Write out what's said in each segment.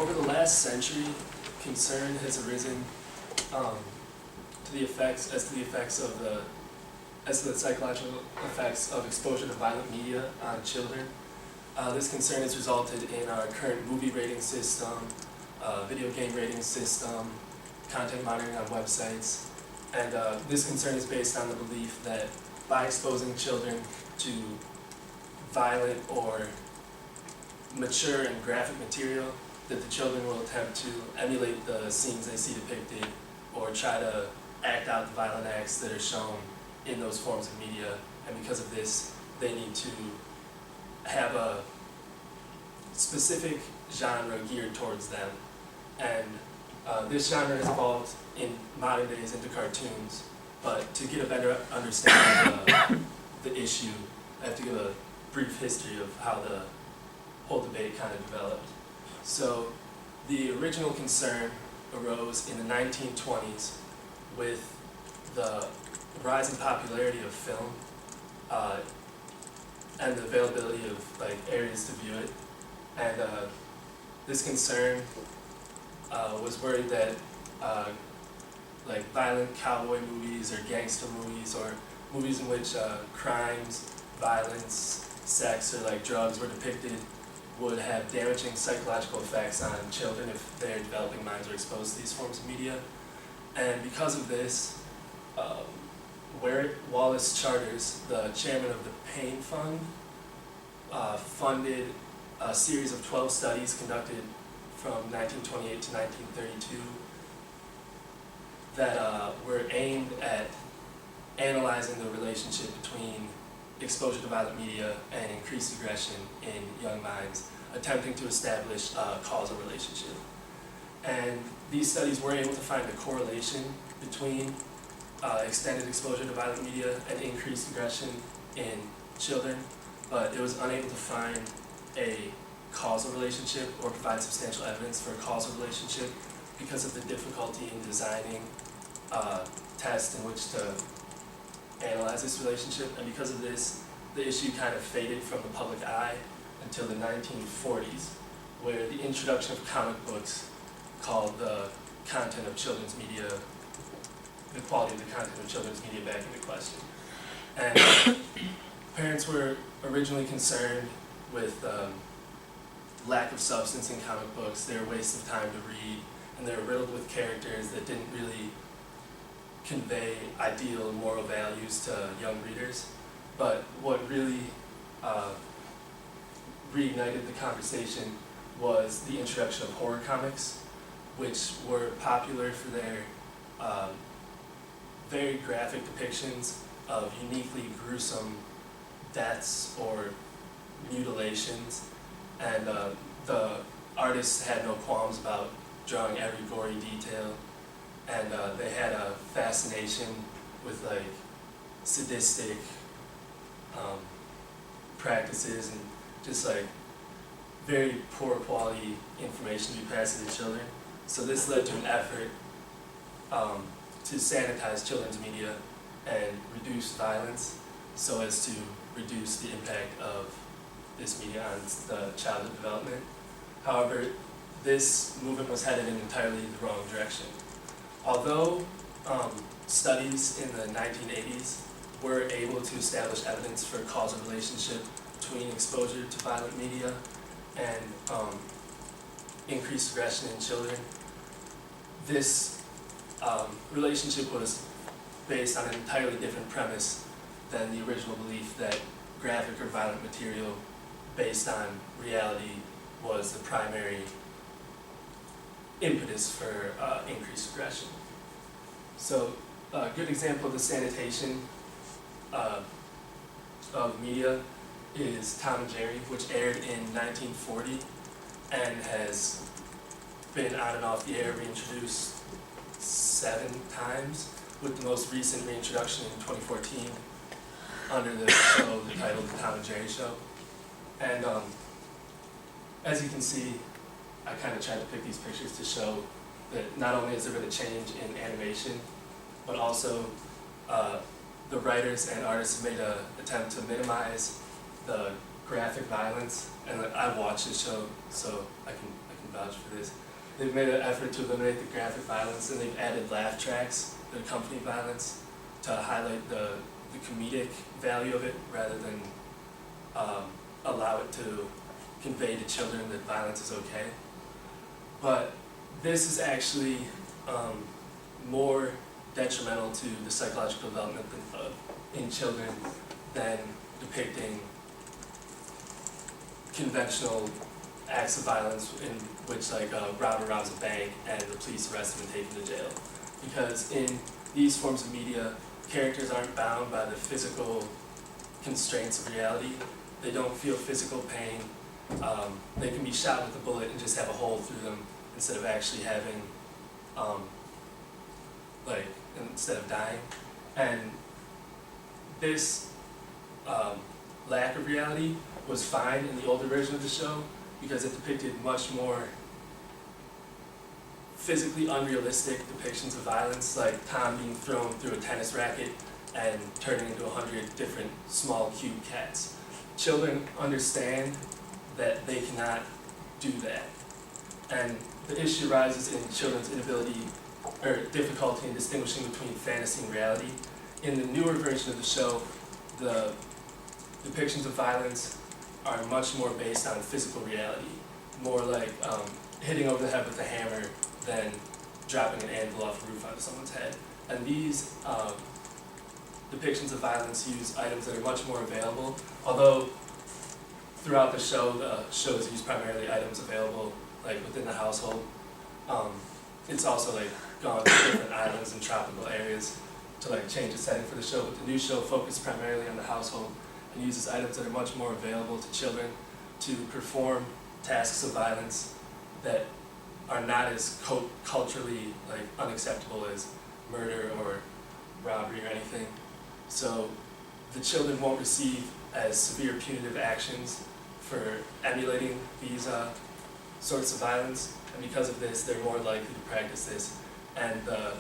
over the last century, concern has arisen to the effects of the psychological effects of exposure to violent media on children. This concern has resulted in our current movie rating system, video game rating system, content monitoring on websites, and this concern is based on the belief that by exposing children to violent or mature and graphic material, that the children will attempt to emulate the scenes they see depicted or try to act out the violent acts that are shown in those forms of media, and because of this, they need to have a specific genre geared towards them. And this genre has evolved in modern days into cartoons, but to get a better understanding of the issue, I have to give a brief history of how the whole debate kind of developed. So the original concern arose in the 1920s with the rise in popularity of film and the availability of areas to view it. And this concern was worried that violent cowboy movies or gangster movies or movies in which crimes, violence, sex, or drugs were depicted would have damaging psychological effects on children if their developing minds are exposed to these forms of media. And because of this, Wallace Charters, the chairman of the Pain Fund, funded a series of 12 studies conducted from 1928 to 1932 that were aimed at analyzing the relationship between exposure to violent media and increased aggression in young minds, attempting to establish a causal relationship. And these studies were able to find a correlation between extended exposure to violent media and increased aggression in children, but it was unable to find a causal relationship or provide substantial evidence for a causal relationship because of the difficulty in designing tests in which to analyze this relationship. And because of this, the issue kind of faded from the public eye until the 1940s, where the introduction of comic books called the content of children's media, the quality of the content of children's media back into question. And parents were originally concerned with lack of substance in comic books. They were a waste of time to read, and they were riddled with characters that didn't really convey ideal moral values to young readers. But what really reignited the conversation was the introduction of horror comics, which were popular for their very graphic depictions of uniquely gruesome deaths or mutilations, and the artists had no qualms about drawing every gory detail, and they had a fascination with sadistic practices and just very poor quality information to be passed to the children. So this led to an effort to sanitize children's media and reduce violence so as to reduce the impact of this media on the childhood development. However, this movement was headed in entirely the wrong direction. Although studies in the 1980s were able to establish evidence for a causal relationship between exposure to violent media and increased aggression in children, this relationship was based on an entirely different premise than the original belief that graphic or violent material based on reality was the primary impetus for increased aggression. So a good example of the sanitation of media is Tom and Jerry, which aired in 1940 and has been on and off the air reintroduced 7 times, with the most recent reintroduction in 2014 under the show titled The Tom and Jerry Show. And as you can see, I kind of tried to pick these pictures to show that not only has there been a change in animation, but also the writers and artists have made an attempt to minimize the graphic violence, and I've watched this show, so I can vouch for this. They've made an effort to eliminate the graphic violence, and they've added laugh tracks that accompany violence to highlight the comedic value of it, rather than allow it to convey to children that violence is okay. But this is actually more detrimental to the psychological development in children than depicting conventional acts of violence in which, like, a robber robs a bank and the police arrest him and take him to jail. Because in these forms of media, characters aren't bound by the physical constraints of reality. They don't feel physical pain. They can be shot with a bullet and just have a hole through them instead of actually having, instead of dying. And this lack of reality was fine in the older version of the show because it depicted much more physically unrealistic depictions of violence, like Tom being thrown through a tennis racket and turning into 100 different small cute cats. Children understand that they cannot do that. And the issue arises in children's inability or difficulty in distinguishing between fantasy and reality. In the newer version of the show, the depictions of violence are much more based on physical reality, more like hitting over the head with a hammer than dropping an anvil off a roof onto someone's head. And these depictions of violence use items that are much more available, although throughout the shows use primarily items available like within the household. It's also like gone to different islands and tropical areas to like change the setting for the show, but the new show focuses primarily on the household and uses items that are much more available to children to perform tasks of violence that are not as culturally like unacceptable as murder or robbery or anything. So the children won't receive as severe punitive actions for emulating these sorts of violence, and because of this, they're more likely to practice this. And the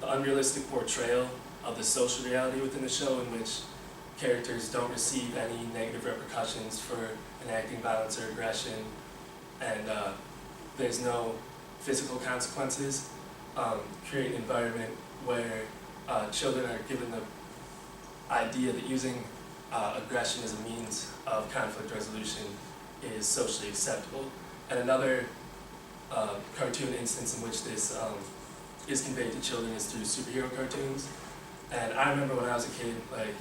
unrealistic portrayal of the social reality within the show, in which characters don't receive any negative repercussions for enacting violence or aggression, and there's no physical consequences, create an environment where children are given the idea that using aggression as a means of conflict resolution is socially acceptable. And another cartoon instance in which this is conveyed to children is through superhero cartoons. And I remember when I was a kid, like,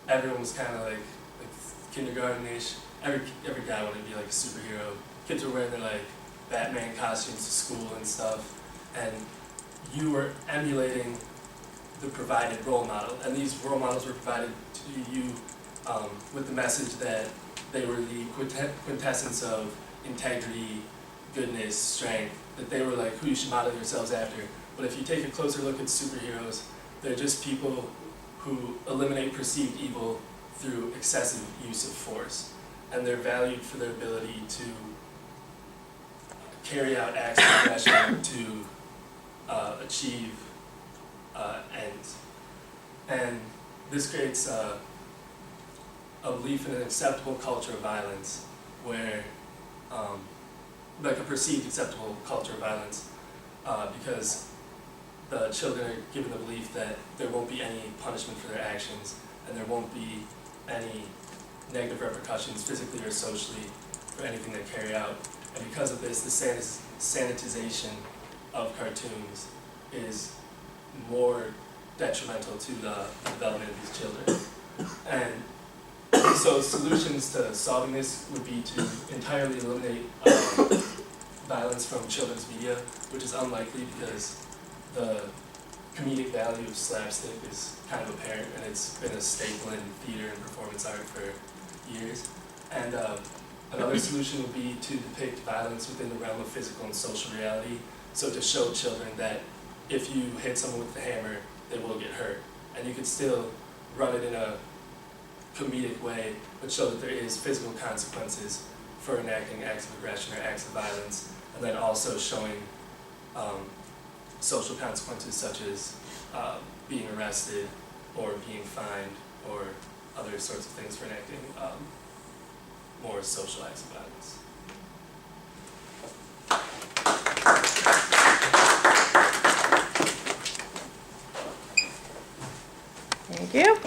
everyone was kind of like kindergarten-ish. Every guy wanted to be like a superhero. Kids were wearing their like Batman costumes to school and stuff. And you were emulating the provided role model. And these role models were provided to you with the message that they were the quintessence of integrity, goodness, strength, that they were like who you should model yourselves after. But if you take a closer look at superheroes, they're just people who eliminate perceived evil through excessive use of force. And they're valued for their ability to carry out acts of aggression to achieve ends. And this creates a belief in an acceptable culture of violence where, like a perceived acceptable culture of violence, because the children are given the belief that there won't be any punishment for their actions and there won't be any negative repercussions physically or socially for anything they carry out. And because of this, the sanitization of cartoons is more detrimental to the development of these children. And so solutions to solving this would be to entirely eliminate violence from children's media, which is unlikely because the comedic value of slapstick is kind of apparent, and it's been a staple in theater and performance art for years. And another solution would be to depict violence within the realm of physical and social reality, so to show children that if you hit someone with the hammer, they will get hurt. And you could still run it in a comedic way, but show that there is physical consequences for enacting acts of aggression or acts of violence, and then also showing social consequences such as being arrested or being fined or other sorts of things for enacting more social acts of violence. Thank you.